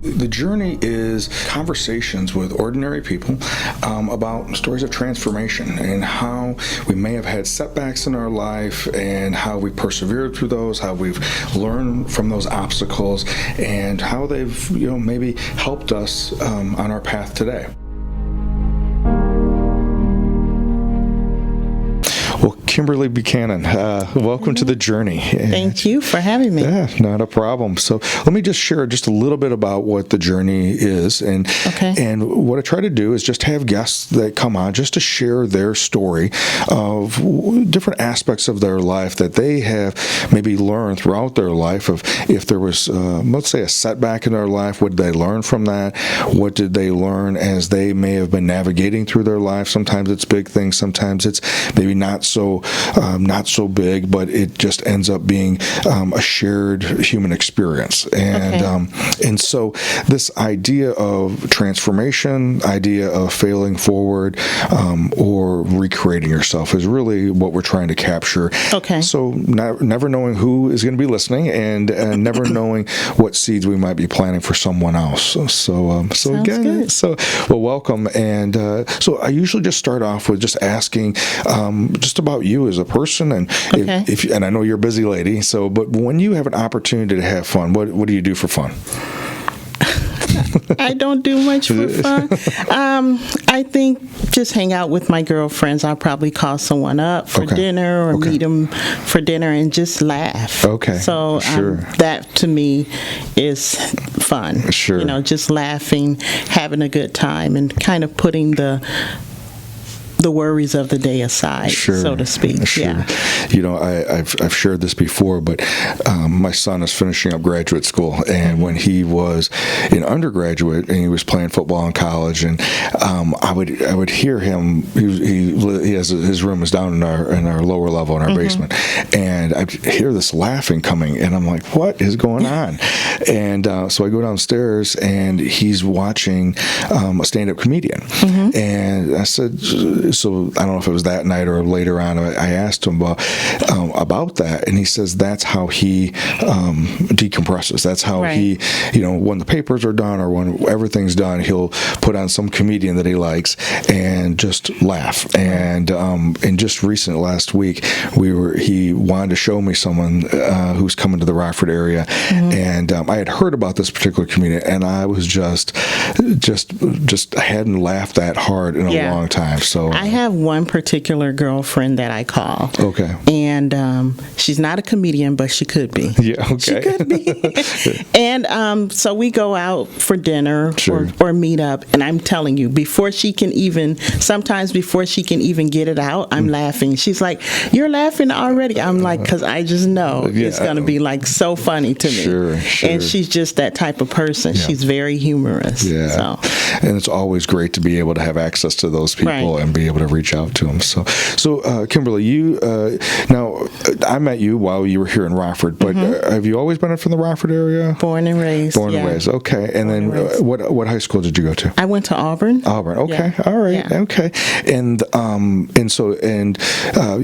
The journey is conversations with ordinary people about stories of transformation and how we may have had setbacks in our life and how we persevered through those, how we've learned from those obstacles, and how they've maybe helped us on our path today. Well, Kimberly Buchanan, welcome to the journey. Thank you for having me. Yeah, not a problem. So let me just share just a little bit about what the journey is. And what I try to do is just have guests that come on just to share their story of different aspects of their life that they have maybe learned throughout their life. Of if there was, let's say, a setback in their life, what did they learn from that? What did they learn as they may have been navigating through their life? Sometimes it's big things. Sometimes it's maybe not so big, but it just ends up being a shared human experience. And so this idea of transformation, idea of failing forward, or recreating yourself is really what we're trying to capture. Okay. So never knowing who is going to be listening, and never knowing what seeds we might be planting for someone else. So again, good. Well, welcome. And so I usually just start off with just asking just about you as a person, and and I know you're a busy lady. But when you have an opportunity to have fun, what do you do for fun? I don't do much for fun. I think just hang out with my girlfriends. I'll probably call someone up for dinner or meet them for dinner and just laugh. Okay. So that to me is fun. Sure. Just laughing, having a good time, and kind of putting the worries of the day aside, so to speak. Sure. Yeah. I've shared this before, but my son is finishing up graduate school, and when he was in undergraduate and he was playing football in college, and I would hear him. He has his room is down in our lower level in our basement, and I'd hear this laughing coming, and I'm like, what is going on? And so I go downstairs, and he's watching a stand-up comedian, and I said. So I don't know if it was that night or later on. I asked him about that, and he says that's how he decompresses. That's how he, when the papers are done or when everything's done, he'll put on some comedian that he likes and just laugh. And just recent last week, he wanted to show me someone who's coming to the Rockford area, and I had heard about this particular comedian, and I was just hadn't laughed that hard in a long time. So. I have one particular girlfriend that I call. Okay. And she's not a comedian, but she could be. Yeah, okay. She could be. And so we go out for dinner or meet up, and I'm telling you, sometimes before she can even get it out, I'm laughing. She's like, "You're laughing already." I'm like, because I just know it's going to be like so funny to me. Sure. And she's just that type of person. Yeah. She's very humorous. Yeah. And it's always great to be able to have access to those people and be able to reach out to them. So Kimberly, you now I met you while you were here in Rockford, but have you always been from the Rockford area? Born and raised. And raised. Okay. And then what high school did you go to? I went to Auburn. Okay. Yeah. All right. Yeah. Okay. And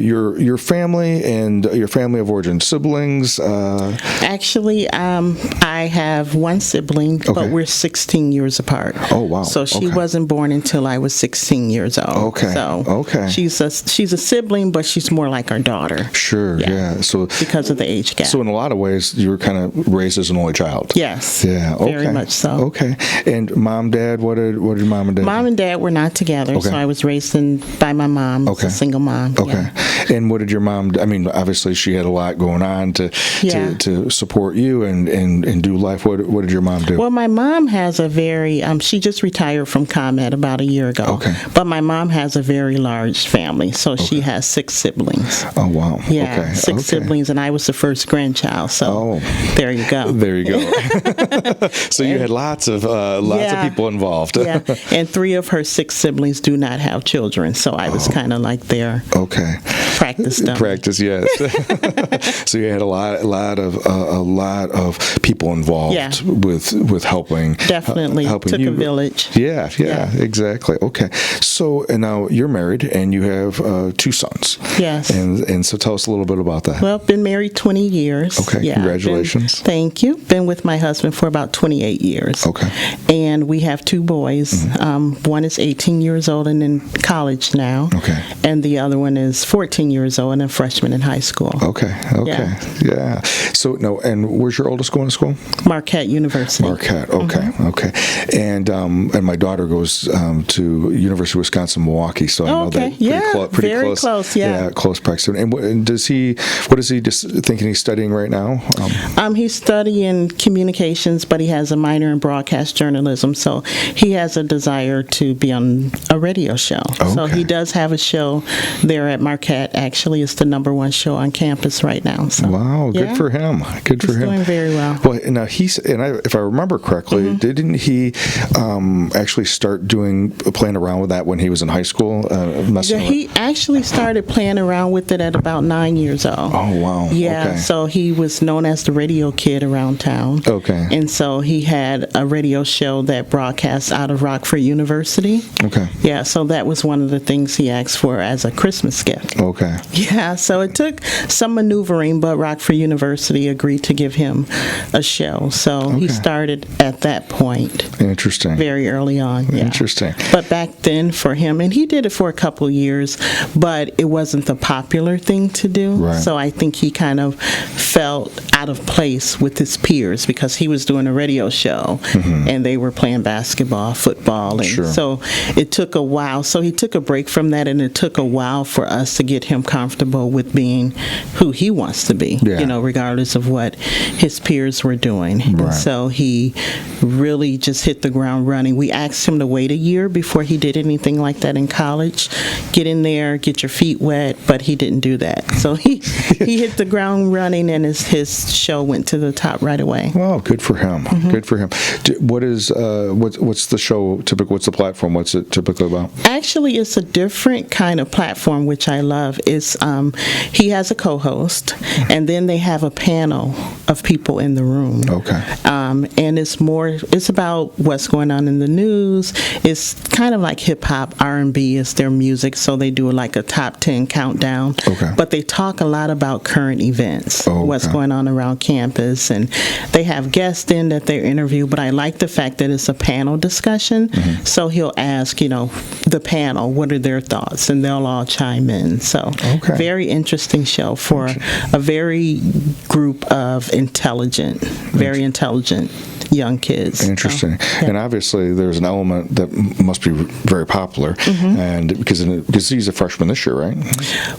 your family and your family of origin, siblings. Actually, I have one sibling, but we're 16 years apart. Oh wow. So she wasn't born until I was 16 years old. Okay. So she's a sibling, but she's more like our daughter. Sure. Yeah. So because of the age gap. So in a lot of ways, you were kind of raised as an only child. Yes. Yeah. Okay. Very much so. Okay. And mom, dad, what did mom and dad? Mom and dad were not together, so I was raised by my mom. Okay. A single mom. Okay. Yeah. And what did your mom? I mean, obviously she had a lot going on to support you and do life. What did your mom do? Well, my mom has a very she just retired from ComEd about a year ago. Okay. But my mom has a very large family, so she has 6 siblings. Oh wow. Yeah. Okay. 6 siblings, and I was the first grandchild. So there you go. There you go. So you had lots of people involved. Yeah. And 3 of her 6 siblings do not have children, so I was kind of like their practice dummy. Practice, yes. So you had a lot of people involved with helping. Definitely helping took you. A village. Yeah, exactly. Okay. So and now you're married and you have 2 sons. Yes. And so tell us a little bit about that. Well, been married 20 years. Okay. Yeah, Congratulations. Thank you. Been with my husband for about 28 years. Okay. And we have 2 boys. Mm-hmm. One is 18 years old and in college now. Okay. And the other one is 14 years old and a freshman in high school. Okay. Yeah. So no, and where's your oldest going to school? Marquette University. Marquette. Okay. Mm-hmm. Okay. And my daughter goes to University of Wisconsin-Milwaukee, so I know that pretty very close. Yeah, close proximity. And what is he just thinking he's studying right now? He's studying communications, but he has a minor in broadcast journalism, so he has a desire to be on a radio show. Okay. So he does have a show there at Marquette. Actually, it's the #1 show on campus right now. So, wow, good for him. Good for him. He's doing very well. Well, now if I remember correctly, didn't he actually start playing around with that when he was in high school? He actually started playing around with it at about 9 years old. Oh, wow. Yeah, okay. So he was known as the radio kid around town. Okay. And so he had a radio show that broadcast out of Rockford University. Okay. Yeah, so that was one of the things he asked for as a Christmas gift. Okay. Yeah, so it took some maneuvering, but Rockford University agreed to give him a show. So he started at that point. Interesting. Very early on. Yeah. Interesting. But back then for him, and he did it for a couple years, but it wasn't the popular thing to do. Right. So I think he kind of felt out of place with his peers because he was doing a radio show and they were playing basketball, football. And so it took a while. So he took a break from that, and it took a while for us to get him comfortable with being who he wants to be, regardless of what his peers were doing. Right. And so he really just hit the ground running. We asked him to wait a year before he did anything like that in college. Get in there, get your feet wet, but he didn't do that. So he hit the ground running, and his show went to the top right away. Wow, good for him. Good for him. What's the show typical? What's the platform? What's it typically about? Actually, it's a different kind of platform, which I love. He has a co-host, and then they have a panel of people in the room. Okay. And it's about what's going on in the news. It's kind of like hip hop, R&B is their music, so they do like a top 10 countdown. Okay. But they talk a lot about current events, what's going on around campus, and they have guests in that they interview. But I like the fact that it's a panel discussion. So he'll ask, the panel, what are their thoughts, and they'll all chime in. So very interesting show for a very group of very intelligent young kids. Interesting. And obviously there's an element that must be very popular, and because he's a freshman this year, right?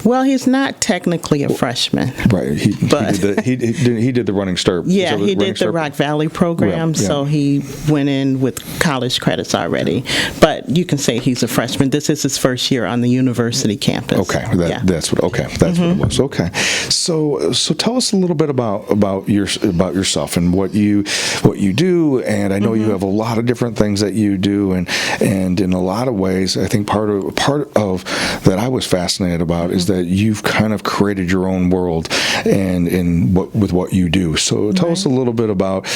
Well, he's not technically a freshman. Right. He did the Running Start. Yeah, he did the Rock Valley program, so he went in with college credits already. But you can say he's a freshman. This is his first year on the university campus. Okay. That's what it was. Okay. So tell us a little bit about yourself and what you do, and I know you have a lot of different things that you do, and in a lot of ways, I think part of that I was fascinated about is that you've kind of created your own world, and with what you do. So tell us a little bit about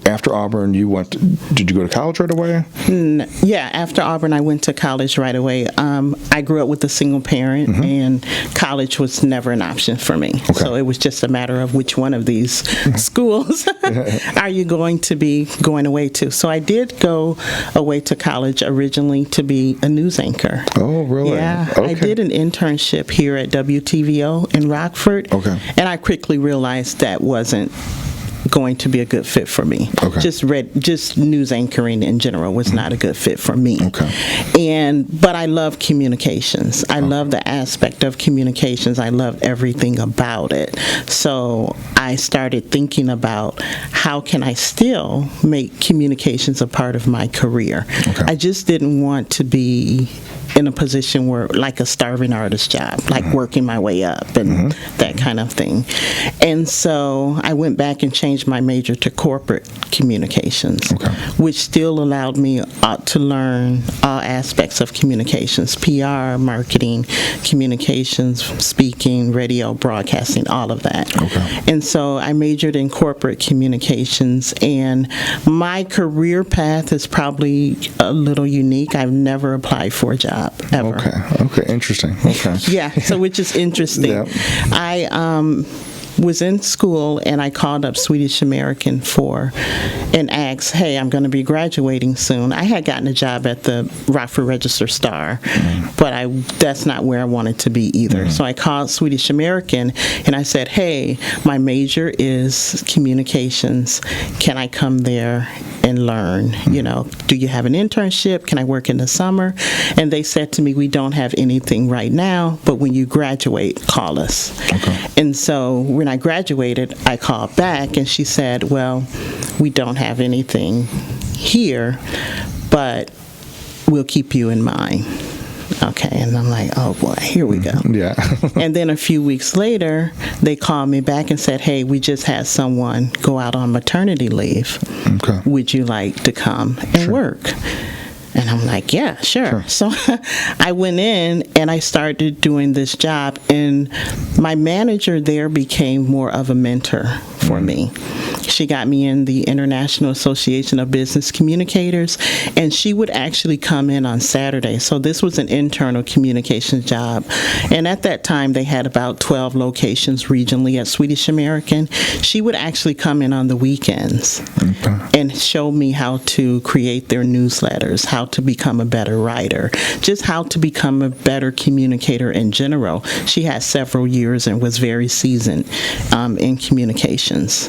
after Auburn. Did you go to college right away? Yeah, after Auburn, I went to college right away. I grew up with a single parent, and college was never an option for me. Okay. So it was just a matter of which one of these schools are you going to be going away to. So I did go away to college originally to be a news anchor. Oh, really? Yeah. Okay. I did an internship here at WTVO in Rockford. Okay. And I quickly realized that wasn't going to be a good fit for me. Okay. Just news anchoring in general was not a good fit for me. Okay. But I love communications. I love the aspect of communications. I love everything about it. So I started thinking about how can I still make communications a part of my career. Okay. I just didn't want to be in a position where, like a starving artist job, like working my way up and that kind of thing. And so I went back and changed my major to corporate communications, which still allowed me to learn all aspects of communications: PR, marketing, communications, speaking, radio, broadcasting, all of that. And so I majored in corporate communications, and my career path is probably a little unique. I've never applied for a job ever. Okay, interesting. Okay. Yeah, so which is interesting. Yep. I was in school, and I called up Swedish American and asked, hey, I'm going to be graduating soon. I had gotten a job at the Rockford Register-Star, but that's not where I wanted to be either. So I called Swedish American, and I said, hey, my major is communications. Can I come there and learn? You know, do you have an internship? Can I work in the summer? And they said to me, we don't have anything right now, but when you graduate, call us. And so when I graduated, I called back, and she said, well, we don't have anything here, but we'll keep you in mind. Okay, and I'm like, oh boy, here we go. Yeah. And then a few weeks later, they called me back and said, hey, we just had someone go out on maternity leave. Would you like to come and work? And I'm like, yeah, sure. So I went in and I started doing this job, and my manager there became more of a mentor for me. She got me in the International Association of Business Communicators, and she would actually come in on Saturday. So this was an internal communications job. And at that time, they had about 12 locations regionally at Swedish American. She would actually come in on the weekends and show me how to create their newsletters, how to become a better writer, just how to become a better communicator in general. She had several years and was very seasoned in communications.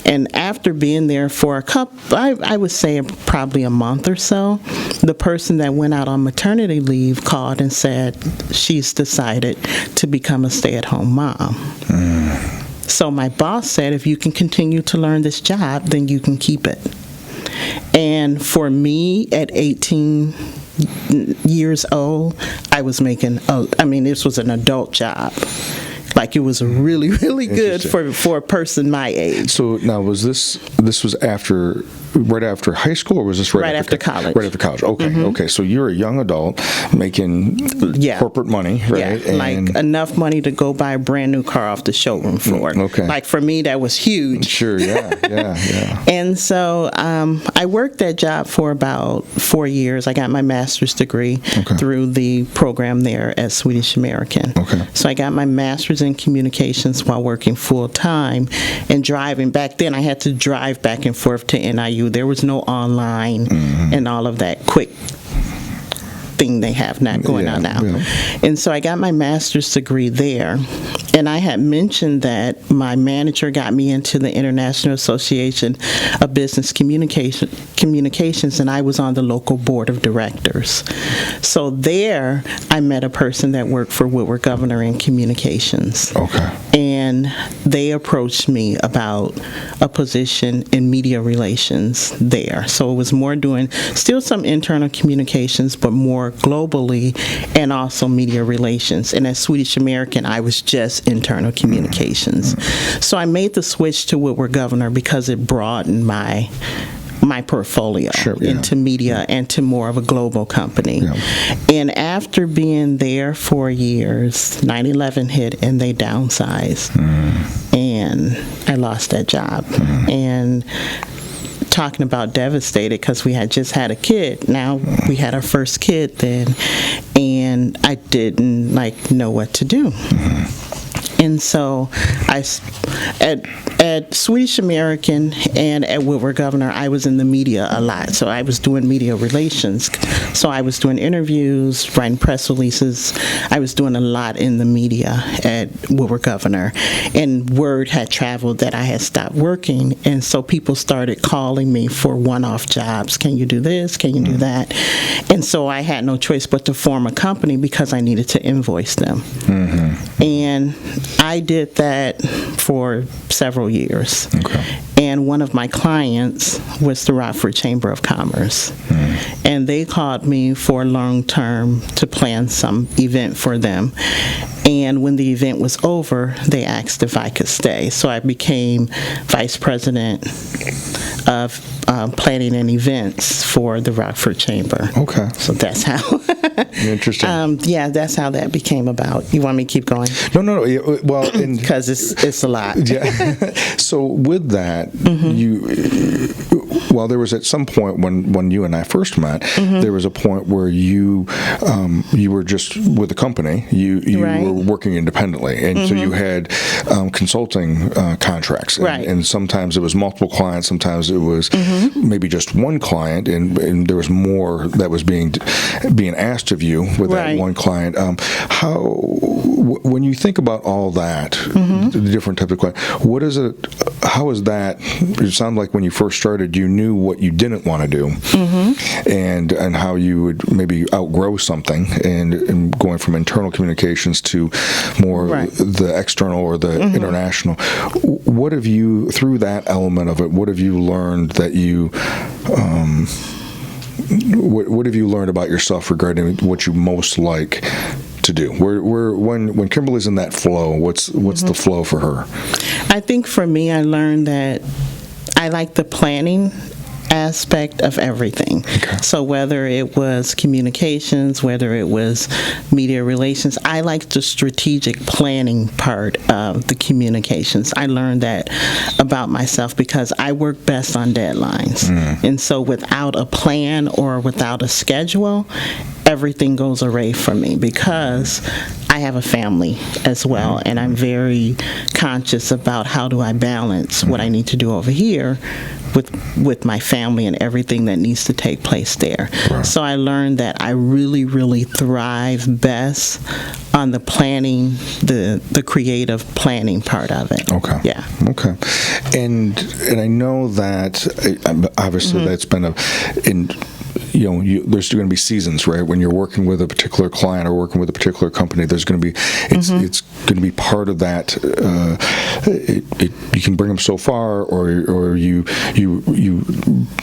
And after being there for a couple, I would say probably a month or so, the person that went out on maternity leave called and said she's decided to become a stay-at-home mom. So my boss said, if you can continue to learn this job, then you can keep it. And for me, at 18 years old, I was making, this was an adult job. Like, it was really, really good for a person my age. So now, was this was right after high school, or was this right after college? Right after college. Okay, okay. So you're a young adult making corporate money, right? Yeah, like enough money to go buy a brand new car off the showroom floor. Okay. Like, for me, that was huge. Sure, yeah. And so I worked that job for about 4 years. I got my master's degree through the program there at Swedish American. So I got my master's in communications while working full-time and driving. Back then, I had to drive back and forth to NIU. There was no online and all of that quick thing they have not going on now. And so I got my master's degree there. And I had mentioned that my manager got me into the International Association of Business Communications, and I was on the local board of directors. So there, I met a person that worked for Woodward Governor in communications. And they approached me about a position in media relations there. So it was more doing still some internal communications, but more globally, and also media relations. And at Swedish American, I was just internal communications. So I made the switch to Woodward Governor because it broadened my portfolio into media and to more of a global company. And after being there 4 years, 9/11 hit and they downsized. And I lost that job. And talking about devastated, because we had just had a kid. Now we had our first kid then, and I didn't know what to do. And so at Swedish American and at Woodward Governor, I was in the media a lot. So I was doing media relations. So I was doing interviews, writing press releases. I was doing a lot in the media at Woodward Governor. And word had traveled that I had stopped working. And so people started calling me for one-off jobs. Can you do this? Can you do that? And so I had no choice but to form a company because I needed to invoice them. And I did that for several years. And one of my clients was the Rockford Chamber of Commerce. And they called me for long-term to plan some event for them. And when the event was over, they asked if I could stay. So I became vice president of planning and events for the Rockford Chamber. Okay. So that's how. Interesting. Yeah, that's how that became about. You want me to keep going? No. Well, because it's a lot. Yeah. So with that, there was at some point when you and I first met, there was a point where you were just with a company. You right. were working independently, and so you had consulting contracts, right. and sometimes it was multiple clients, sometimes it was maybe just one client, and there was more that was being asked of you with right. that one client. When you think about all that, the different types of clients, what is it? How is that? It sounded like when you first started, you knew what you didn't want to do, and how you would maybe outgrow something, and going from internal communications to more right. the external or the international. What have you, through that element of it, what have you learned that you what have you learned about yourself regarding what you most like to do? When Kimberly's in that flow, what's the flow for her? I think for me, I learned that I like the planning aspect of everything. Okay. So whether it was communications, whether it was media relations, I like the strategic planning part of the communications. I learned that about myself because I work best on deadlines. And so without a plan or without a schedule, everything goes awry for me because I have a family as well, and I'm very conscious about how do I balance what I need to do over here with my family and everything that needs to take place there. Right. So I learned that I really, really thrive best on the planning, the creative planning part of it. Okay. Yeah. Okay. And I know that obviously that's been there's going to be seasons, right? When you're working with a particular client or working with a particular company, there's going to be it's going to be part of that. You can bring them so far, or you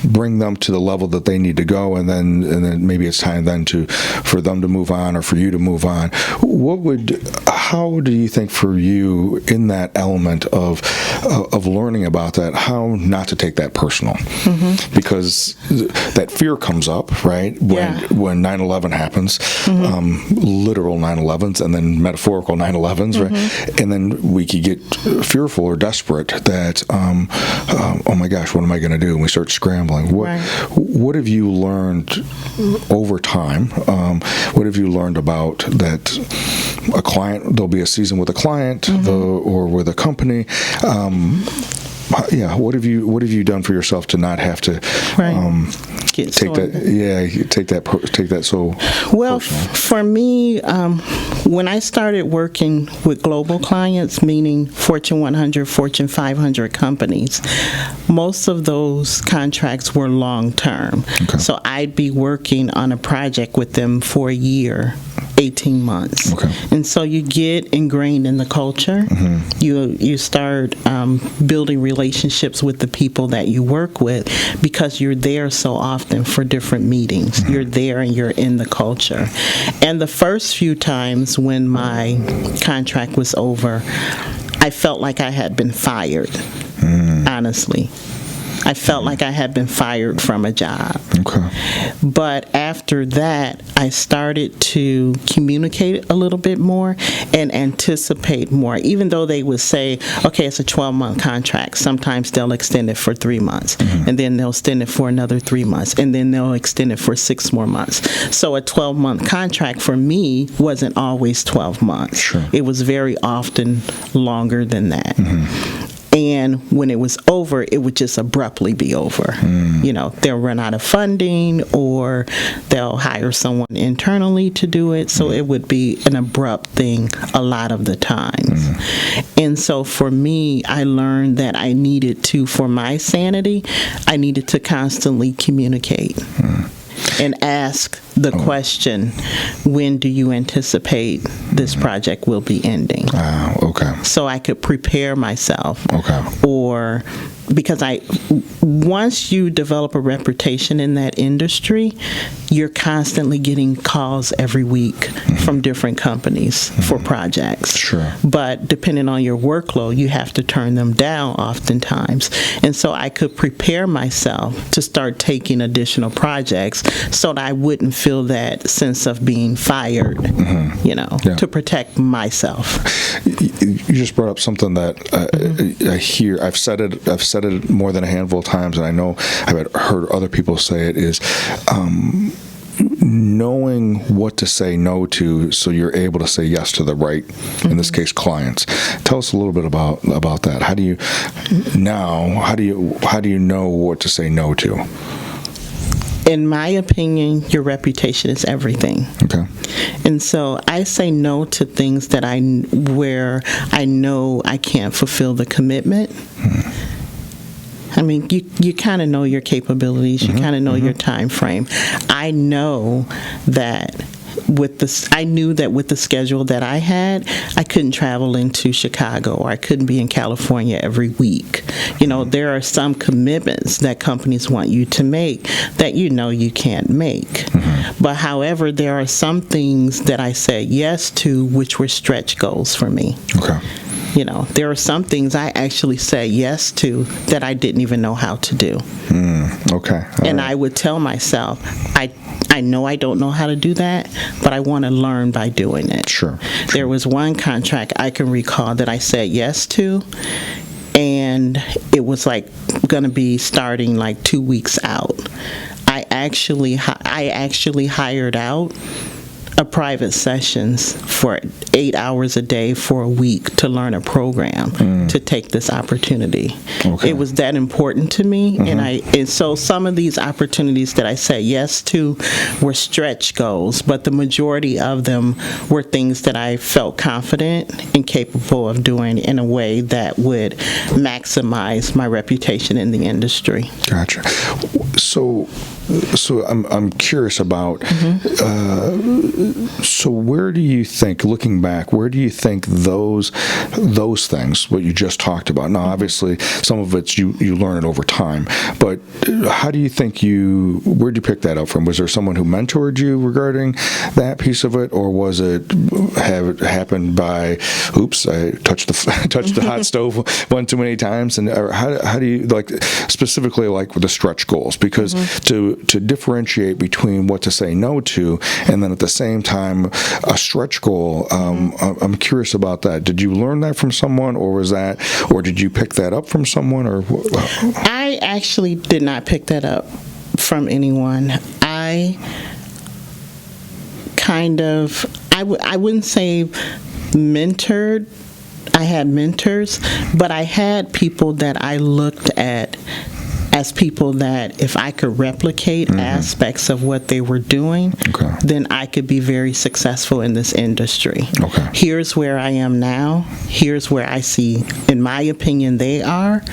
bring them to the level that they need to go, and then maybe it's time then for them to move on or for you to move on. How do you think for you in that element of learning about that, how not to take that personal? Because that fear comes up, right? When 9/11 happens, literal 9/11s and then metaphorical 9/11s, right? And then we could get fearful or desperate that, oh my gosh, what am I going to do? And we start scrambling. What have you learned over time? What have you learned about that? A client, there'll be a season with a client, or with a company. What have you done for yourself to not have to take that so well personal? For me, when I started working with global clients, meaning Fortune 100, Fortune 500 companies, most of those contracts were long term. Okay. So I'd be working on a project with them for a year, 18 months. Okay. And so you get ingrained in the culture. You start building relationships with the people that you work with because you're there so often for different meetings. You're there and you're in the culture. And the first few times when my contract was over, I felt like I had been fired, honestly. I felt like I had been fired from a job. Okay. But after that, I started to communicate a little bit more and anticipate more. Even though they would say, okay, it's a 12-month contract, sometimes they'll extend it for 3 months, and then they'll extend it for another 3 months, and then they'll extend it for 6 more months. So a 12-month contract for me wasn't always 12 months. Sure. It was very often longer than that. And when it was over, it would just abruptly be over. They'll run out of funding or they'll hire someone internally to do it. So it would be an abrupt thing a lot of the times. And so for me, I learned that I needed to, for my sanity, I needed to constantly communicate. And ask the question, when do you anticipate this project will be ending? Okay. So I could prepare myself. Okay. Or because once you develop a reputation in that industry, you're constantly getting calls every week from different companies for projects. Sure. But depending on your workload, you have to turn them down oftentimes. And so I could prepare myself to start taking additional projects so that I wouldn't feel that sense of being fired, to protect myself. You just brought up something that I hear. I've said it more than a handful of times, and I know I've heard other people say it, is knowing what to say no to, so you're able to say yes to the right, in this case, clients. Tell us a little bit about that. How do you know what to say no to? In my opinion, your reputation is everything. Okay. And so I say no to things where I know I can't fulfill the commitment. I mean, you kind of know your capabilities. You kind of know your time frame. I know that I knew that with the schedule that I had, I couldn't travel into Chicago, or I couldn't be in California every week. There are some commitments that companies want you to make that you can't make. But however, there are some things that I said yes to, which were stretch goals for me. Okay. There are some things I actually said yes to that I didn't even know how to do. Okay. And I would tell myself, I know I don't know how to do that, but I want to learn by doing it. Sure. There was one contract I can recall that I said yes to, and it was going to be starting 2 weeks out. I actually hired out a private sessions for 8 hours a day for a week to learn a program to take this opportunity. Okay. It was that important to me, and so some of these opportunities that I said yes to were stretch goals, but the majority of them were things that I felt confident and capable of doing in a way that would maximize my reputation in the industry. Gotcha. So I'm curious about, so where do you think, looking back, those things, what you just talked about, now obviously some of it's you learn it over time, but how do you think where'd you pick that up from? Was there someone who mentored you regarding that piece of it, or was it happened by, oops, I touched the hot stove one too many times? And how do you, specifically with the stretch goals? Because to differentiate between what to say no to and then at the same time a stretch goal, I'm curious about that. Did you learn that from someone, or did you pick that up from someone, or? I actually did not pick that up from anyone. I wouldn't say mentored. I had mentors, but I had people that I looked at as people that if I could replicate aspects of what they were doing, then I could be very successful in this industry. Okay. Here's where I am now. Here's where I see, in my opinion, they are.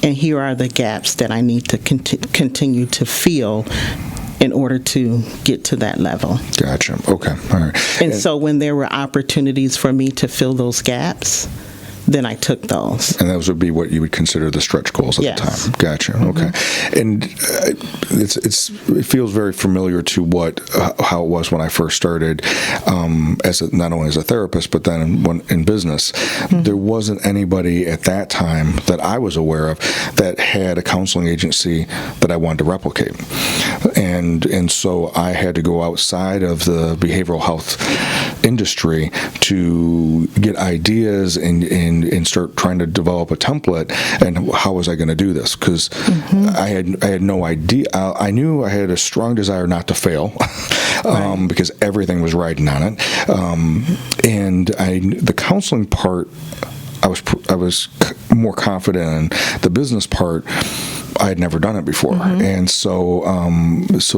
And here are the gaps that I need to continue to fill in order to get to that level. Gotcha. Okay. All right. And so when there were opportunities for me to fill those gaps, then I took those. And those would be what you would consider the stretch goals at the time. Gotcha. Okay. And it feels very familiar to how it was when I first started, not only as a therapist, but then in business. There wasn't anybody at that time that I was aware of that had a counseling agency that I wanted to replicate. And so I had to go outside of the behavioral health industry to get ideas and start trying to develop a template. And how was I going to do this? Because I had no idea. I knew I had a strong desire not to fail, because everything was riding on it. And the counseling part, I was more confident in. The business part, I had never done it before. And so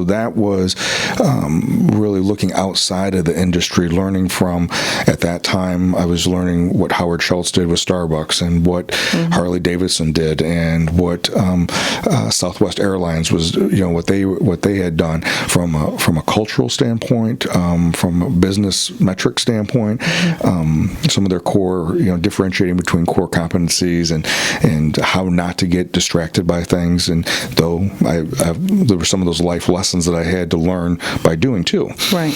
that was really looking outside of the industry, learning from, at that time, I was learning what Howard Schultz did with Starbucks and what Harley Davidson did and what Southwest Airlines was, what they had done from a cultural standpoint, from a business metric standpoint, some of their core, differentiating between core competencies and how not to get distracted by things. And though there were some of those life lessons that I had to learn by doing too. Right.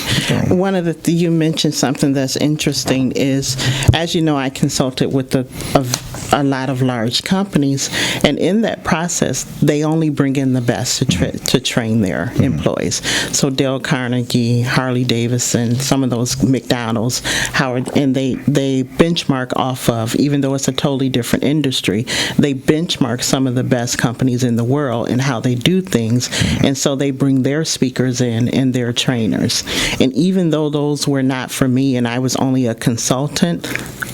One of you mentioned something that's interesting is, as you know, I consulted with a lot of large companies, and in that process, they only bring in the best to train their employees. So Dale Carnegie, Harley Davidson, some of those McDonald's, Howard, and they benchmark off of, even though it's a totally different industry, they benchmark some of the best companies in the world and how they do things, and so they bring their speakers in and their trainers. And even though those were not for me and I was only a consultant,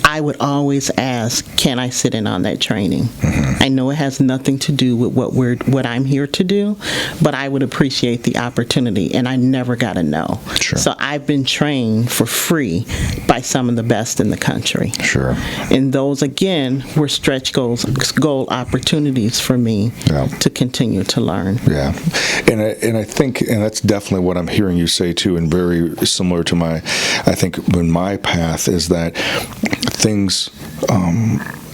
I would always ask, can I sit in on that training? I know it has nothing to do with what I'm here to do, but I would appreciate the opportunity, and I never got a no. Sure. So I've been trained for free by some of the best in the country. Sure. And those, again, were stretch goal opportunities for me to continue to learn. Yeah. And I think, and that's definitely what I'm hearing you say too, and very similar to my path is that things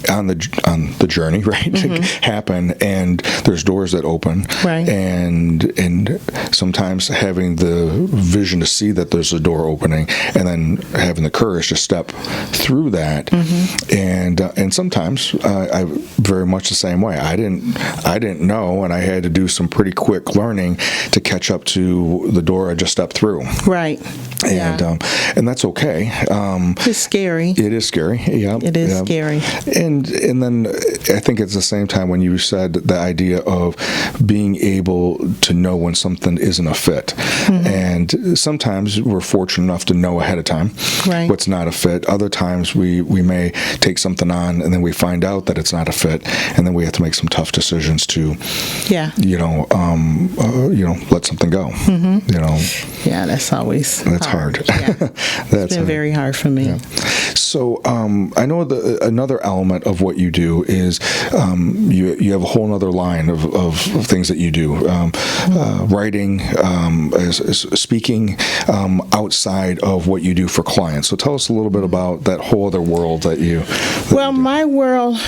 on the journey, right, happen, and there's doors that open, right, and sometimes having the vision to see that there's a door opening, and then having the courage to step through that, and sometimes I very much the same way. I didn't know, and I had to do some pretty quick learning to catch up to the door I just stepped through. Right. And that's okay. It's scary. It is scary. Yeah. It is scary. And then I think it's the same time when you said the idea of being able to know when something isn't a fit. And sometimes we're fortunate enough to know ahead of time what's not a fit. Other times we may take something on and then we find out that it's not a fit, and then we have to make some tough decisions to let something go. Yeah, that's always hard. Yeah. It's been very hard for me. Yeah. So I know another element of what you do is you have a whole other line of things that you do, writing, speaking outside of what you do for clients. So tell us a little bit about that whole other world that you. My world,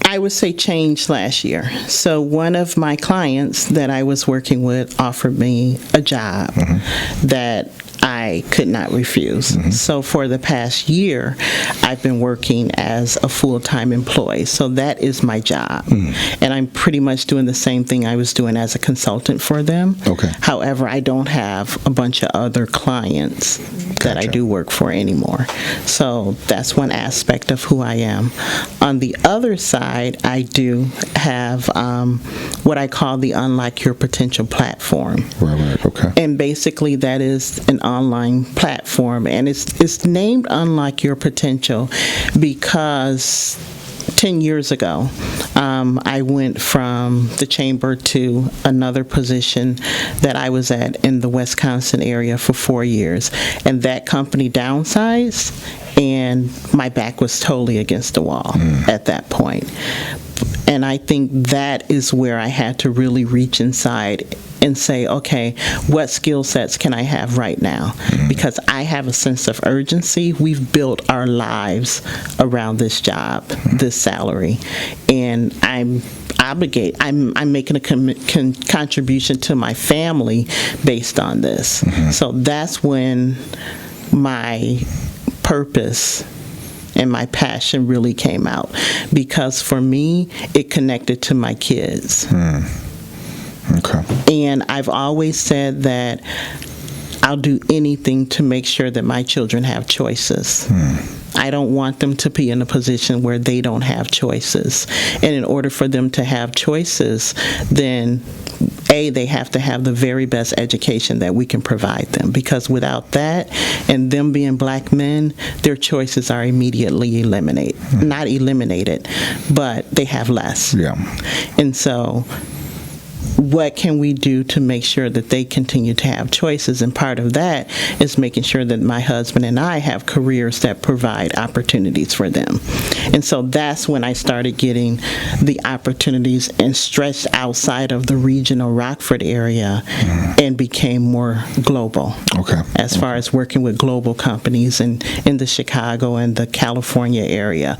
I would say, changed last year. So one of my clients that I was working with offered me a job that I could not refuse. So for the past year, I've been working as a full-time employee. So that is my job. And I'm pretty much doing the same thing I was doing as a consultant for them. Okay. However, I don't have a bunch of other clients that I do work for anymore. So that's one aspect of who I am. On the other side, I do have what I call the Unlock Your Potential platform. Right. Okay. And basically that is an online platform, and it's named Unlock Your Potential because 10 years ago, I went from the chamber to another position that I was at in the Wisconsin area for 4 years, and that company downsized, and my back was totally against the wall at that point. And I think that is where I had to really reach inside and say, okay, what skill sets can I have right now? Because I have a sense of urgency. We've built our lives around this job, this salary, and I'm making a contribution to my family based on this. So that's when my purpose and my passion really came out, because for me, it connected to my kids. Okay. And I've always said that I'll do anything to make sure that my children have choices. I don't want them to be in a position where they don't have choices. And in order for them to have choices, then they have to have the very best education that we can provide them, because without that, and them being black men, their choices are immediately not eliminated, but they have less. Yeah. And so what can we do to make sure that they continue to have choices? And part of that is making sure that my husband and I have careers that provide opportunities for them. And so that's when I started getting the opportunities and stretched outside of the regional Rockford area and became more global. Okay. As far as working with global companies in the Chicago and the California area,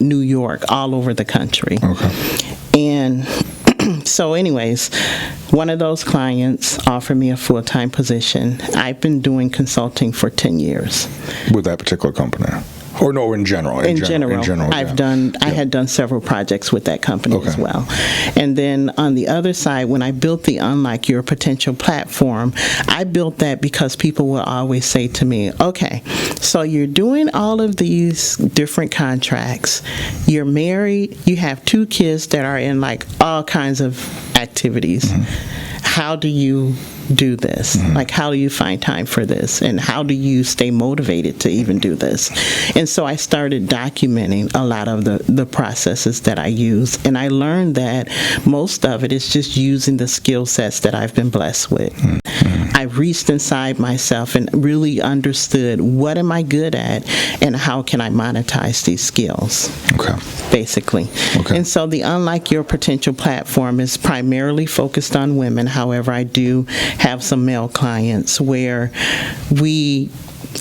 New York, all over the country. Okay. And so anyways, one of those clients offered me a full-time position. I've been doing consulting for 10 years. With that particular company? Or no, in general? In general, yeah. I had done several projects with that company as well. And then on the other side, when I built the Unlock Your Potential platform, I built that because people will always say to me, okay, so you're doing all of these different contracts, you're married, you have 2 kids that are in like all kinds of activities. How do you do this? Like, how do you find time for this? And how do you stay motivated to even do this? And so I started documenting a lot of the processes that I use. And I learned that most of it is just using the skill sets that I've been blessed with. I reached inside myself and really understood what am I good at and how can I monetize these skills, basically. And so the Unlock Your Potential platform is primarily focused on women. However, I do have some male clients where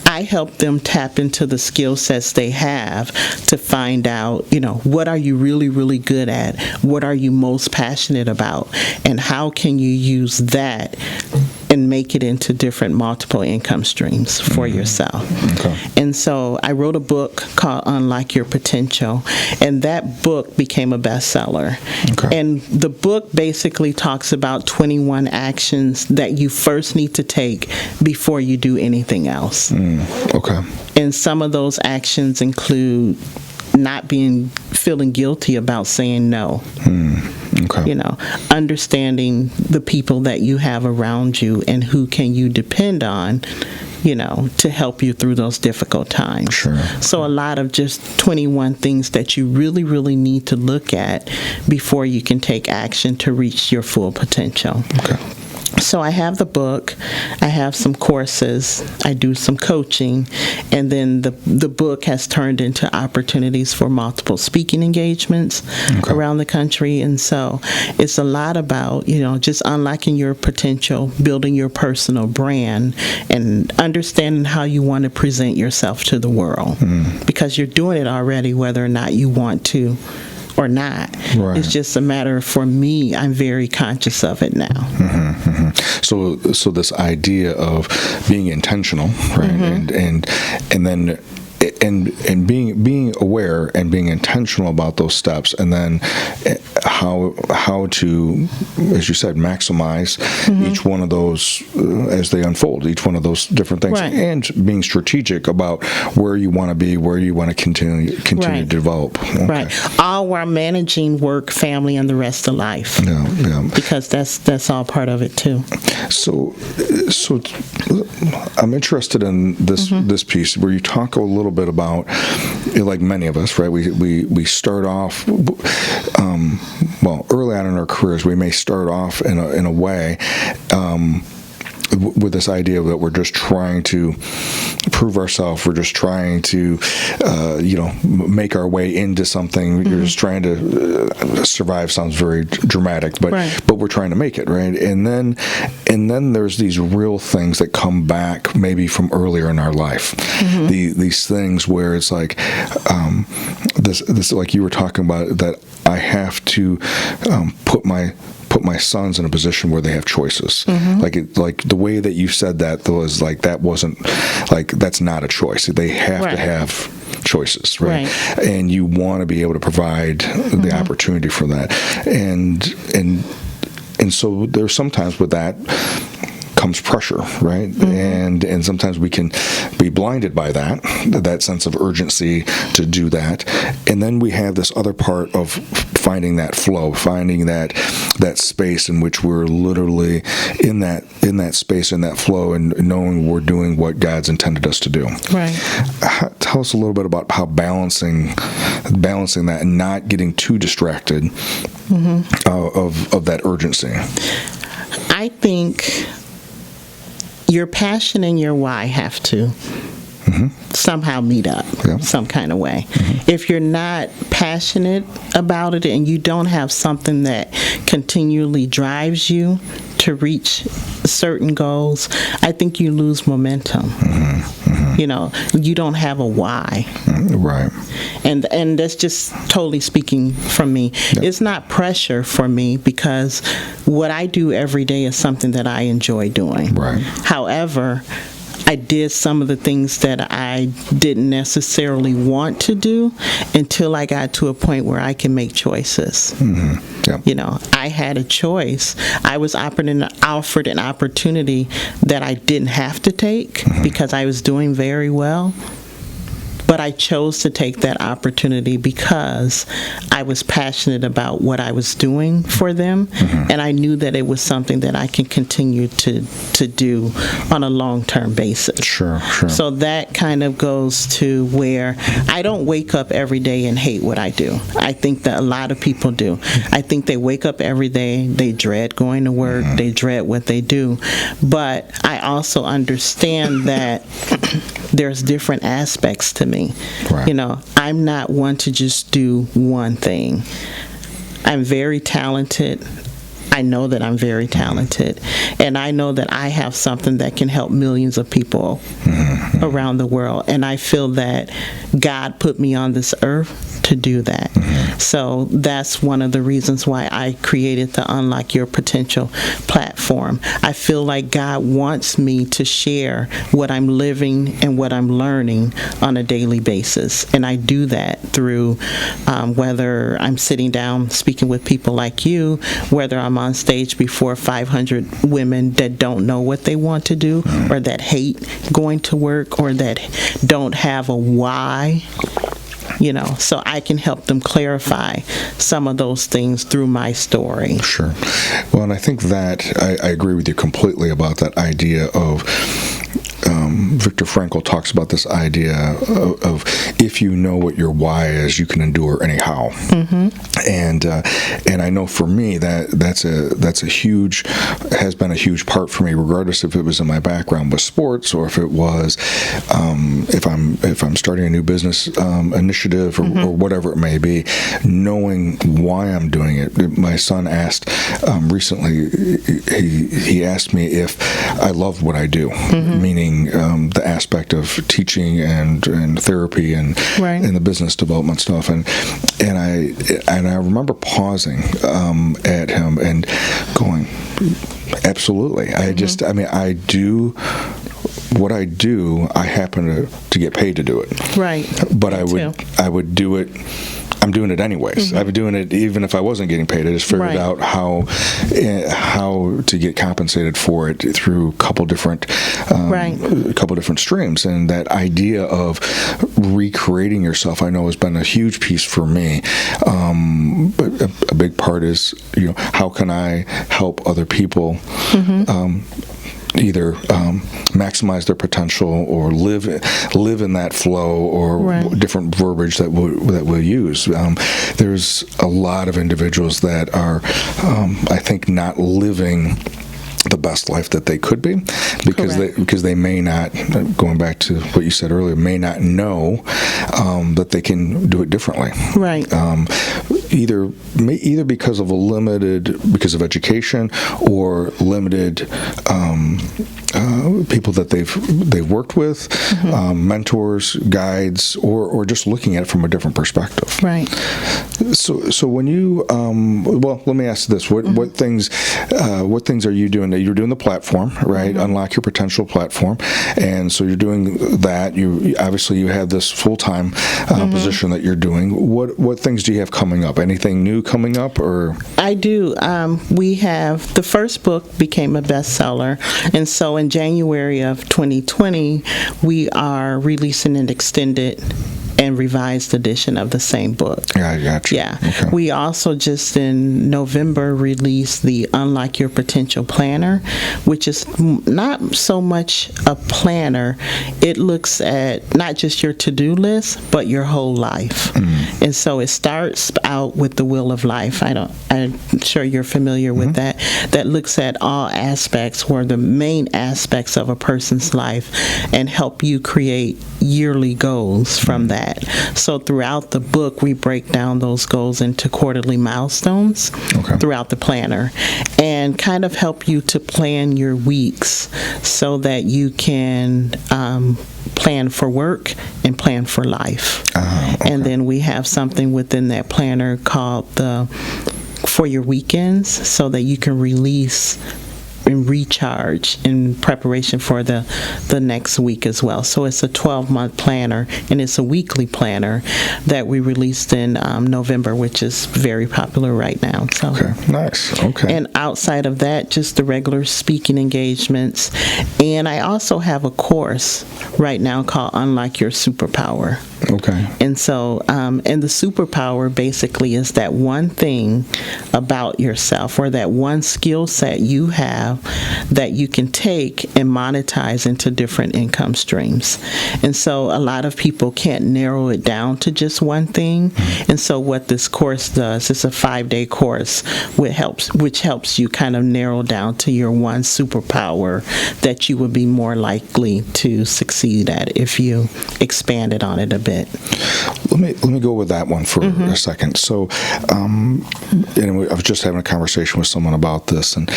I help them tap into the skill sets they have to find out, what are you really, really good at? What are you most passionate about? And how can you use that and make it into different multiple income streams for yourself? And so I wrote a book called Unlock Your Potential, and that book became a bestseller. And the book basically talks about 21 actions that you first need to take before you do anything else. And some of those actions include not feeling guilty about saying no. Understanding the people that you have around you and who can you depend on, to help you through those difficult times. So a lot of just 21 things that you really, really need to look at before you can take action to reach your full potential. So I have the book, I have some courses, I do some coaching, and then the book has turned into opportunities for multiple speaking engagements around the country. And so it's a lot about, just unlocking your potential, building your personal brand, and understanding how you want to present yourself to the world. Because you're doing it already, whether or not you want to or not. It's just a matter of, for me, I'm very conscious of it now. So this idea of being intentional, right, and then and being aware and being intentional about those steps, and then how to, as you said, maximize each one of those as they unfold, each one of those different things, and being strategic about where you want to be, where you want to continue to develop. All while managing work, family, and the rest of life. Because that's all part of it too. So I'm interested in this piece where you talk a little bit about, like many of us, right? We start off, early on in our careers, we may start off in a way with this idea that we're just trying to prove ourselves, we're just trying to, make our way into something. You're just trying to survive. Sounds very dramatic, but we're trying to make it, right? And then there's these real things that come back, maybe from earlier in our life. These things where it's like this, like you were talking about, that I have to put my sons in a position where they have choices. Like the way that you said that was like, that wasn't like, that's not a choice. They have to have choices, right? And you want to be able to provide the opportunity for that. And so there's sometimes with that comes pressure, right? And sometimes we can be blinded by that sense of urgency to do that. And then we have this other part of finding that flow, finding that that space in which we're literally in that space, in that flow, and knowing we're doing what God's intended us to do. Right. Tell us a little bit about how balancing that and not getting too distracted of that urgency. I think your passion and your why have to somehow meet up some kind of way. If you're not passionate about it and you don't have something that continually drives you to reach certain goals, I think you lose momentum. You know, you don't have a why. Right. And that's just totally speaking from me. Yep. It's not pressure for me because what I do every day is something that I enjoy doing. Right. However, I did some of the things that I didn't necessarily want to do until I got to a point where I can make choices. Yep. You know, I had a choice. I was offered an opportunity that I didn't have to take because I was doing very well. But I chose to take that opportunity because I was passionate about what I was doing for them, and I knew that it was something that I can continue to do on a long-term basis. Sure. So that kind of goes to where I don't wake up every day and hate what I do. I think that a lot of people do. I think they wake up every day, they dread going to work, they dread what they do. But I also understand that there's different aspects to me. Right. You know, I'm not one to just do one thing. I'm very talented. I know that I'm very talented, and I know that I have something that can help millions of people around the world, and I feel that God put me on this earth to do that. So that's one of the reasons why I created the Unlock Your Potential platform. I feel like God wants me to share what I'm living and what I'm learning on a daily basis, and I do that through whether I'm sitting down speaking with people like you, whether I'm on stage before 500 women that don't know what they want to do or that hate going to work or that don't have a why. You know, so I can help them clarify some of those things through my story. Sure. Well, and I think that I agree with you completely about that idea of Viktor Frankl talks about this idea of if you know what your why is, you can endure anyhow. And I know for me that's a huge, has been a huge part for me, regardless if it was in my background with sports or if it was if I'm starting a new business initiative or whatever it may be, knowing why I'm doing it. My son asked recently, he asked me if I loved what I do, meaning the aspect of teaching and therapy and the business development stuff, and I remember pausing at him and going, absolutely. I do what I do. I happen to get paid to do it. Right. But I would do it. I'm doing it anyways. I've been doing it even if I wasn't getting paid. I just figured out how to get compensated for it through a couple different streams. And that idea of recreating yourself, I know, has been a huge piece for me. But a big part is, how can I help other people either maximize their potential or live in that flow, or different verbiage that we'll use. There's a lot of individuals that are, I think, not living the best life that they could be because they may not, going back to what you said earlier, may not know that they can do it differently. Right. Either because of education or limited people that they've worked with, mentors, guides, or just looking at it from a different perspective. Right. So when you let me ask this: what things are you doing? You're doing the platform, right? Unlock Your Potential platform, and so you're doing that. You obviously have this full-time position that you're doing. What things do you have coming up? Anything new coming up? Or I do. We have, the first book became a bestseller, and so in January of 2020, we are releasing an extended and revised edition of the same book. Yeah, I got you. Yeah. Okay. We also just in November released the Unlock Your Potential Planner, which is not so much a planner. It looks at not just your to-do list, but your whole life. And so it starts out with the Wheel of Life. I'm sure you're familiar with that. That looks at all aspects, or the main aspects of a person's life, and help you create yearly goals from that. So throughout the book, we break down those goals into quarterly milestones throughout the planner, and kind of help you to plan your weeks so that you can plan for work and plan for life. And then we have something within that planner called the for your weekends, so that you can release and recharge in preparation for the next week as well. So it's a 12-month planner, and it's a weekly planner that we released in November, which is very popular right now. So. Okay, nice. Okay. And outside of that, just the regular speaking engagements. And I also have a course right now called Unlock Your Superpower. Okay. And so, and the superpower basically is that one thing about yourself, or that one skill set you have that you can take and monetize into different income streams. And so a lot of people can't narrow it down to just one thing. And so what this course does, it's a 5-day course which helps you kind of narrow down to your one superpower that you would be more likely to succeed at if you expanded on it a bit. Let me go with that one for a second. So, I was just having a conversation with someone about this, and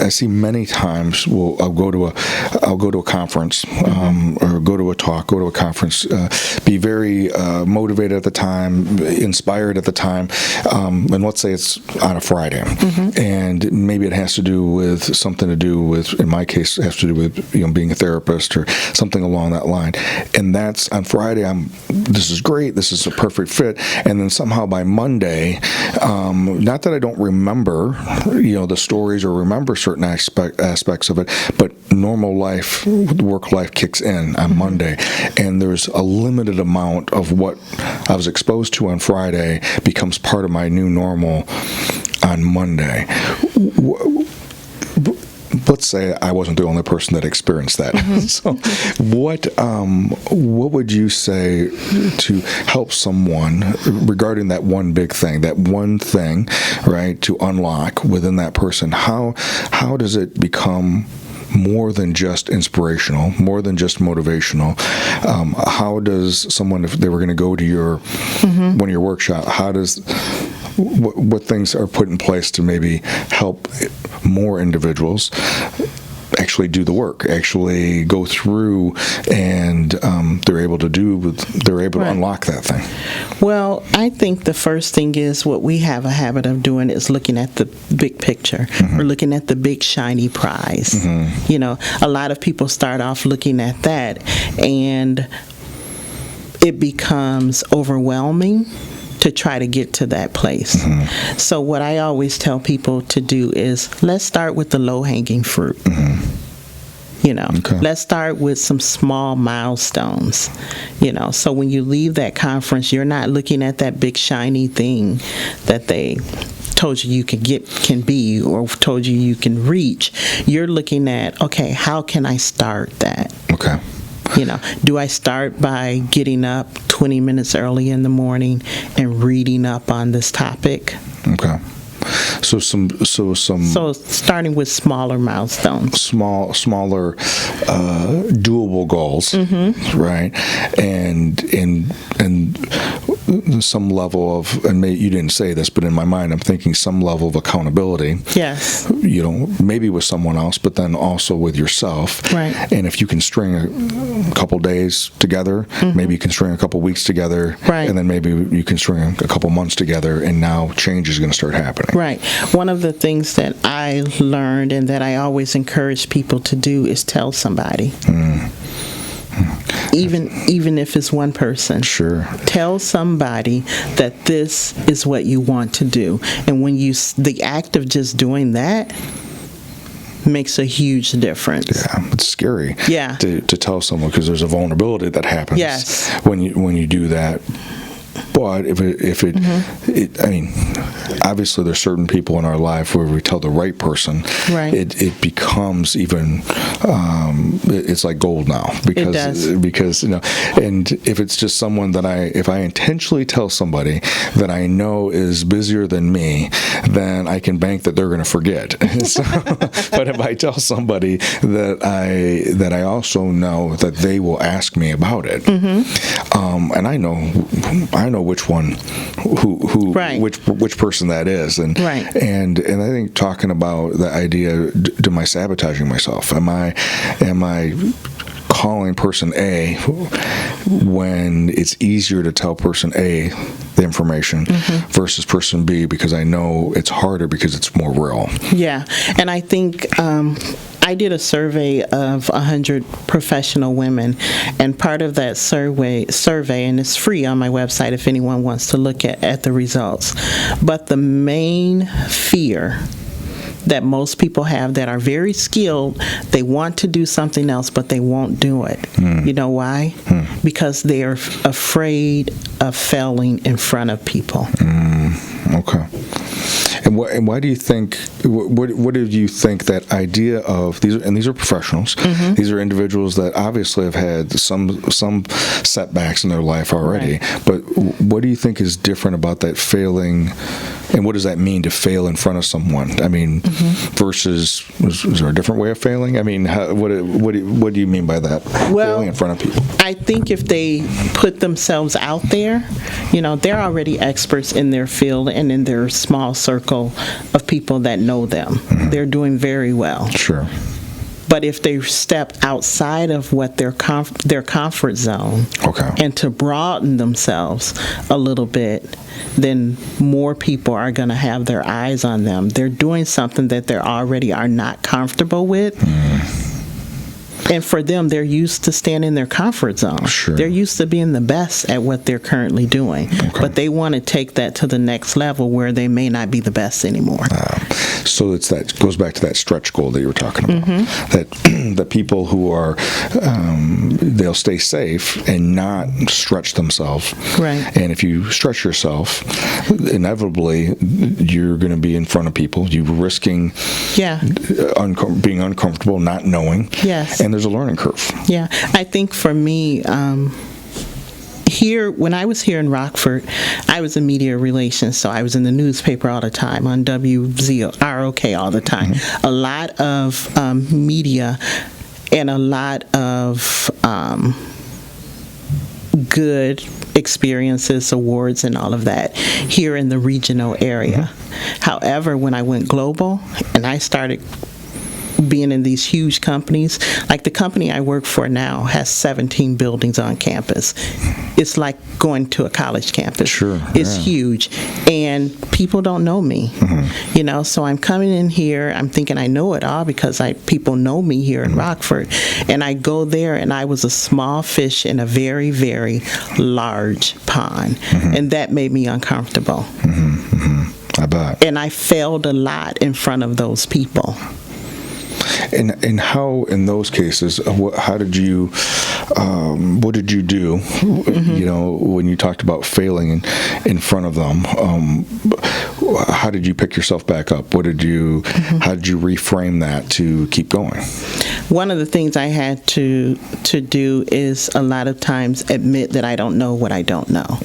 I see many times I'll go to a conference, or go to a talk, go to a conference, be very motivated at the time, inspired at the time, and let's say it's on a Friday, and maybe it has to do with something to do with, in my case, it has to do with being a therapist or something along that line, and that's on Friday. This is great, this is a perfect fit, and then somehow by Monday, not that I don't remember, the stories or remember certain aspects of it, but normal life, work life kicks in on Monday, and there's a limited amount of what I was exposed to on Friday becomes part of my new normal on Monday. Let's say I wasn't the only person that experienced that. So what would you say to help someone regarding that one big thing, that one thing, right, to unlock within that person? How does it become more than just inspirational, more than just motivational? How does someone, if they were going to go to your one of your workshop, what things are put in place to maybe help more individuals actually do the work, actually go through, and they're able to unlock that thing? Well, I think the first thing is what we have a habit of doing is looking at the big picture. We're looking at the big shiny prize. A lot of people start off looking at that, and it becomes overwhelming to try to get to that place. So what I always tell people to do is, let's start with the low-hanging fruit. Let's start with some small milestones. So when you leave that conference, you're not looking at that big shiny thing that they told you can be, or told you can reach. You're looking at, okay, how can I start that? Okay. Do I start by getting up 20 minutes early in the morning and reading up on this topic? Okay. So starting with smaller milestones, smaller, doable goals, right? And some level of, and you didn't say this, but in my mind, I'm thinking some level of accountability. Yes. Maybe with someone else, but then also with yourself. Right. And if you can string a couple days together, maybe you can string a couple weeks together, right, and then maybe you can string a couple months together, and now change is going to start happening. Right. One of the things that I learned and that I always encourage people to do is tell somebody. Even if it's one person. Sure. Tell somebody that this is what you want to do. And when the act of just doing that makes a huge difference. Yeah, it's scary. Yeah. To tell someone, because there's a vulnerability that happens. Yes. When you do that. But if it I mean, obviously there's certain people in our life where we tell the right person, right. it becomes even, it's like gold now, because and if it's just someone that if I intentionally tell somebody that I know is busier than me, then I can bank that they're going to forget. But if I tell somebody that I also know that they will ask me about it, and I know which one, who right. which person that is, and right. and I think talking about the idea, am I sabotaging myself? Am I calling person A when it's easier to tell person A the information versus person B, because I know it's harder because it's more real. Yeah, and I think I did a survey of 100 professional women, and part of that survey, and it's free on my website if anyone wants to look at the results, but the main fear that most people have that are very skilled, they want to do something else, but they won't do it. You know why? Because they are afraid of failing in front of people. Okay. And why do you think? What do you think that idea of these? And these are professionals. These are individuals that obviously have had some setbacks in their life already. Right. But what do you think is different about that failing? And what does that mean to fail in front of someone? I mean, versus is there a different way of failing? I mean, what do you mean by that? Well, failing in front of people. I think if they put themselves out there, they're already experts in their field and in their small circle of people that know them. They're doing very well. Sure. But if they step outside of what their comfort zone, and to broaden themselves a little bit, then more people are going to have their eyes on them. They're doing something that they already are not comfortable with. And for them, they're used to staying in their comfort zone. Sure. They're used to being the best at what they're currently doing. But they want to take that to the next level where they may not be the best anymore. So that goes back to that stretch goal that you were talking about. That the people who are, they'll stay safe and not stretch themselves. Right. And if you stretch yourself, inevitably you're going to be in front of people. You're risking being uncomfortable, not knowing. Yes. And there's a learning curve. Yeah. I think for me, here, when I was here in Rockford, I was in media relations, so I was in the newspaper all the time, on WZROK all the time. A lot of media and a lot of good experiences, awards, and all of that here in the regional area. However, when I went global and I started being in these huge companies, like the company I work for now has 17 buildings on campus. It's like going to a college campus. Sure. It's huge. And people don't know me. So I'm coming in here, I'm thinking I know it all because people know me here in Rockford. And I go there and I was a small fish in a very, very large pond. And that made me uncomfortable. I bet. And I failed a lot in front of those people. And how, in those cases, how did you, what did you do, when you talked about failing in front of them? How did you pick yourself back up? How did you reframe that to keep going? One of the things I had to do is a lot of times admit that I don't know what I don't know.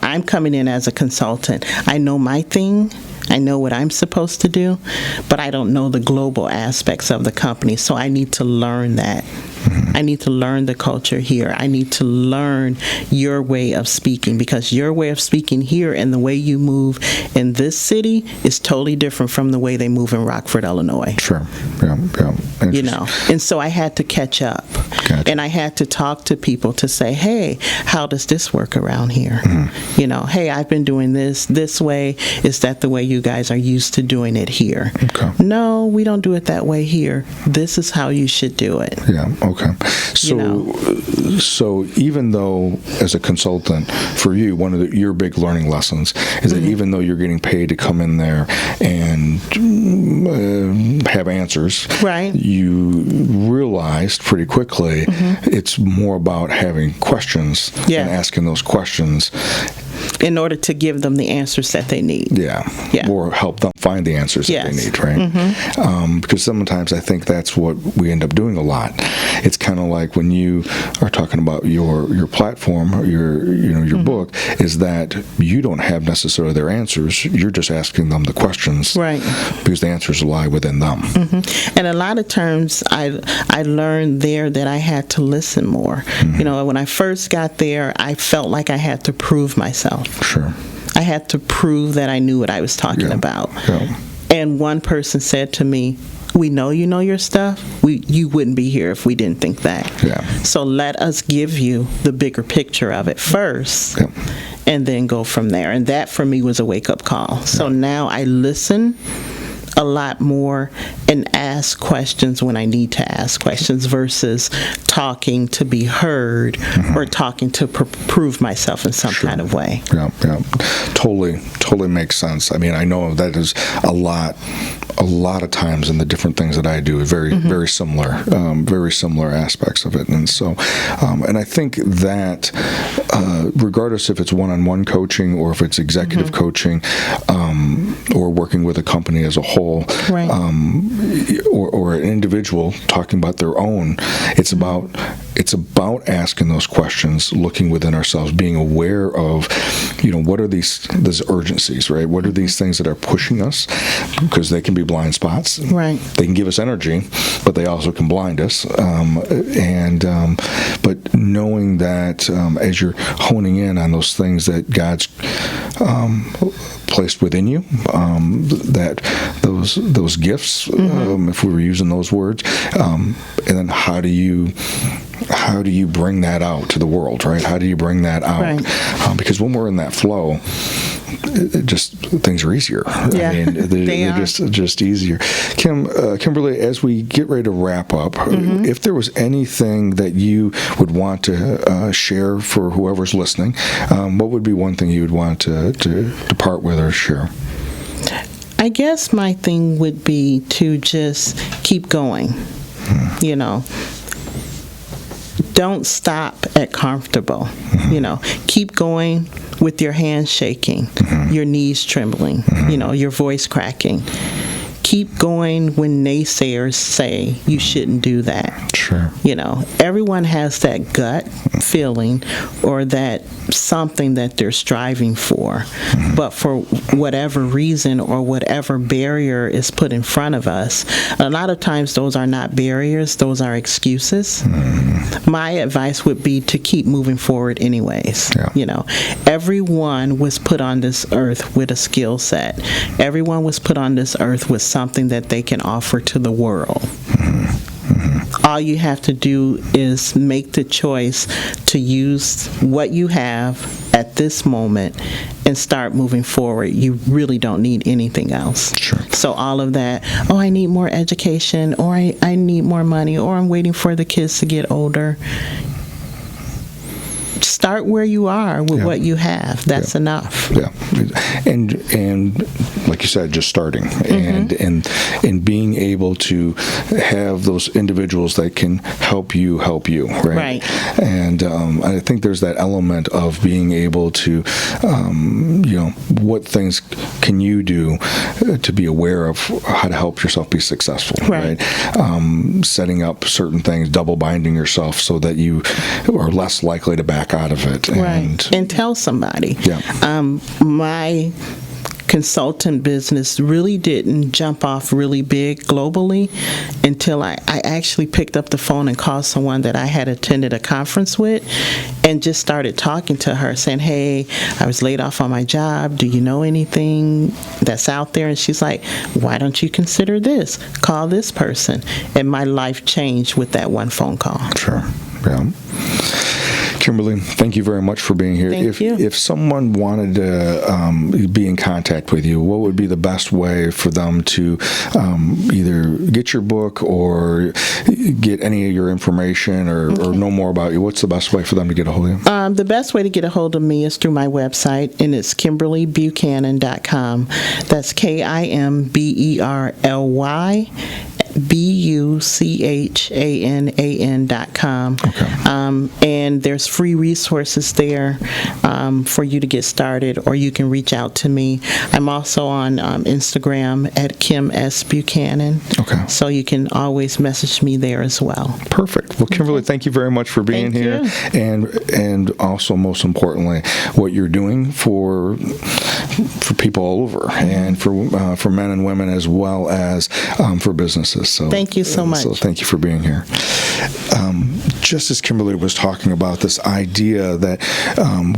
I'm coming in as a consultant. I know my thing. I know what I'm supposed to do, but I don't know the global aspects of the company, so I need to learn that. I need to learn the culture here. I need to learn your way of speaking, because your way of speaking here and the way you move in this city is totally different from the way they move in Rockford, Illinois. Sure. Yeah. And so I had to catch up. Gotcha. And I had to talk to people to say, hey, how does this work around here? Hey, I've been doing this way. Is that the way you guys are used to doing it here? Okay. No, we don't do it that way here. This is how you should do it. Yeah. Okay. So even though as a consultant for you, one of your big learning lessons is that even though you're getting paid to come in there and have answers. Right. You realized pretty quickly it's more about having questions and asking those questions in order to give them the answers that they need. Yeah. Or help them find the answers that they need, right? Because sometimes I think that's what we end up doing a lot. It's kind of like when you are talking about your platform or your book, is that you don't have necessarily their answers. You're just asking them the questions, right? Because the answers lie within them. And a lot of times, I learned there that I had to listen more. When I first got there, I felt like I had to prove myself. Sure. I had to prove that I knew what I was talking about. And one person said to me, "We know you know your stuff. You wouldn't be here if we didn't think that. So let us give you the bigger picture of it first, and then go from there." And that for me was a wake-up call. So now I listen a lot more and ask questions when I need to ask questions versus talking to be heard or talking to prove myself in some kind of way. Totally makes sense. I mean, I know that is a lot of times in the different things that I do, very similar aspects of it. And so, and I think that regardless if it's one-on-one coaching or if it's executive coaching, or working with a company as a whole, or an individual talking about their own, it's about asking those questions, looking within ourselves, being aware of, what are these urgencies, right? What are these things that are pushing us? Because they can be blind spots. Right. They can give us energy, but they also can blind us. But knowing that as you're honing in on those things that God's placed within you, that those gifts, if we were using those words, and then how do you bring that out to the world, right? How do you bring that out? Right. Because when we're in that flow, things are easier. Yeah, I mean, they're just easier. Kimberly, as we get ready to wrap up, if there was anything that you would want to share for whoever's listening, what would be one thing you would want to depart with or share? I guess my thing would be to just keep going. Don't stop at comfortable. Keep going with your hands shaking, your knees trembling, your voice cracking. Keep going when naysayers say you shouldn't do that. Sure. Everyone has that gut feeling or that something that they're striving for. But for whatever reason or whatever barrier is put in front of us, a lot of times those are not barriers, those are excuses. My advice would be to keep moving forward anyways. Everyone was put on this earth with a skill set. Everyone was put on this earth with something that they can offer to the world. All you have to do is make the choice to use what you have at this moment and start moving forward. You really don't need anything else. Sure. So all of that, I need more education, or I need more money, or I'm waiting for the kids to get older. Start where you are with what you have. That's enough. And like you said, just starting and being able to have those individuals that can help you, right? And I think there's that element of being able to, what things can you do to be aware of how to help yourself be successful, right? Setting up certain things, double binding yourself so that you are less likely to back out of it. And tell somebody. My consultant business really didn't jump off really big globally until I actually picked up the phone and called someone that I had attended a conference with and just started talking to her saying, "Hey, I was laid off on my job. Do you know anything that's out there?" And she's like, "Why don't you consider this? Call this person." And my life changed with that one phone call. Sure. Kimberly, thank you very much for being here. Thank you. If someone wanted to be in contact with you, what would be the best way for them to either get your book or get any of your information or know more about you? What's the best way for them to get a hold of you? The best way to get a hold of me is through my website, and it's KimberlyBuchanan.com. That's KimberlyBuchanan.com. Okay. And there's free resources there for you to get started, or you can reach out to me. I'm also on Instagram at Kim S. Buchanan. Okay. So you can always message me there as well. Perfect. Well, Kimberly, thank you very much for being here. And also, most importantly, what you're doing for people all over, and for men and women as well as for businesses. So thank you so much. So thank you for being here. Just as Kimberly was talking about this idea that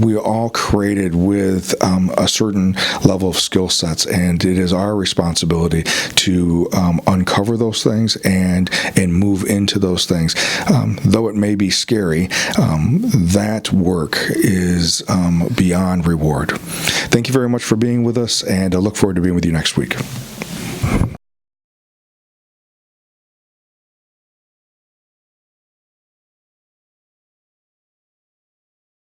we are all created with a certain level of skill sets, and it is our responsibility to uncover those things and move into those things. Though it may be scary, that work is beyond reward. Thank you very much for being with us, and I look forward to being with you next week.